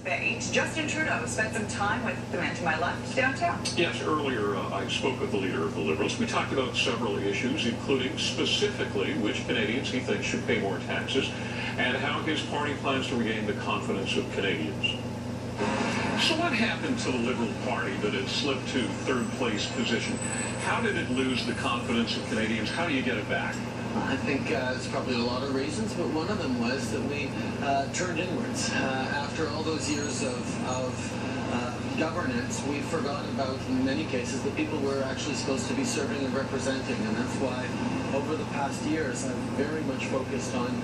debate. Justin Trudeau spent some time with the man to my left downtown. Yes, earlier I spoke with the leader of the Liberals. We talked about several issues, including specifically which Canadians he thinks should pay more taxes and how his party plans to regain the confidence of Canadians. So what happened to the Liberal Party that it slipped to third place position? How did it lose the confidence of Canadians? How do you get it back? I think there's probably a lot of reasons, but one of them was that we turned inwards. After all those years of governance, we forgot about, in many cases, the people we're actually supposed to be serving and representing, and that's why over the past years I've very much focused on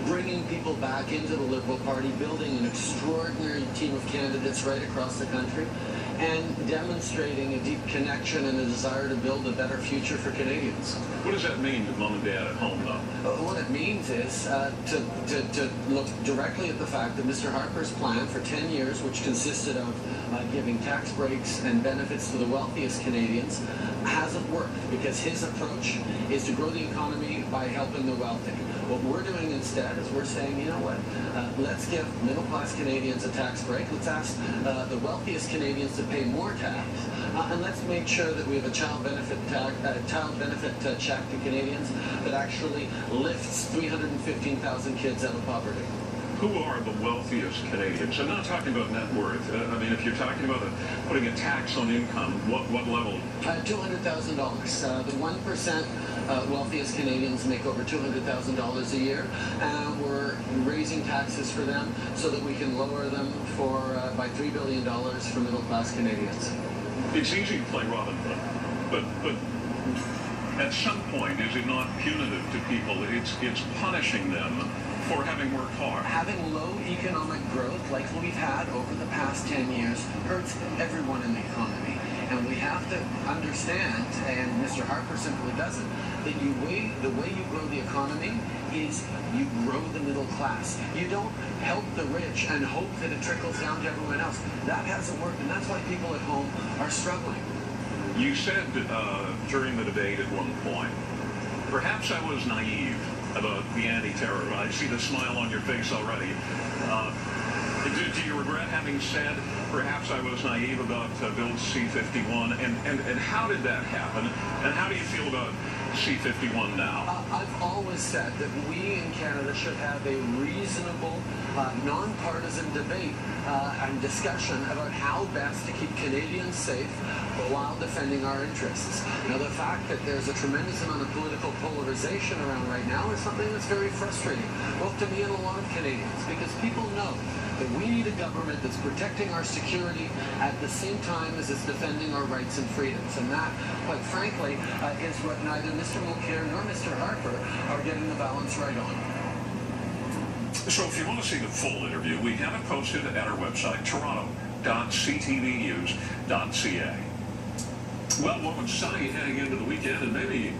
bringing people back into the Liberal Party, building an extraordinary team of candidates right across the country, and demonstrating a deep connection and a desire to build a better future for Canadians. What does that mean to mom and dad at home, though? What it means is to look directly at the fact that Mr. Harper's plan for 10 years, which consisted of giving tax breaks and benefits to the wealthiest Canadians, hasn't worked, because his approach is to grow the economy by helping the wealthy. What we're doing instead is we're saying, you know what, let's give middle-class Canadians a tax break. Let's ask the wealthiest Canadians to pay more tax, and let's make sure that we have a child benefit check to Canadians that actually lifts 315,000 kids out of poverty. Who are the wealthiest Canadians? I'm not talking about net worth. I mean, if you're talking about putting a tax on income, what level? $200,000. The 1% wealthiest Canadians make over $200,000 a year, and we're raising taxes for them so that we can lower them by $3 billion for middle-class Canadians. It's easy to play Robin Hood, but at some point, is it not punitive to people? It's punishing them for having worked hard. Having low economic growth like we've had over the past 10 years hurts everyone in the economy. And we have to understand, and Mr. Harper simply doesn't, that the way you grow the economy is you grow the middle class. You don't help the rich and hope that it trickles down to everyone else. That hasn't worked, and that's why people at home are struggling. You said during the debate at one point, perhaps I was naive about the anti-terror. I see the smile on your face already. Do you regret having said, perhaps I was naive about Bill C-51? And how did that happen? And how do you feel about C-51 now? I've always said that we in Canada should have a reasonable, nonpartisan debate and discussion about how best to keep Canadians safe while defending our interests. Now, the fact that there's a tremendous amount of political polarization around right now is something that's very frustrating, both to me and a lot of Canadians, because people know that we need a government that's protecting our security at the same time as it's defending our rights and freedoms. And that, quite frankly, is what neither Mr. Mulcair nor Mr. Harper are getting the balance right on. So if you want to see the full interview, we have it posted at our website, toronto.ctvnews.ca. Well, what was sunny heading into the weekend, and maybe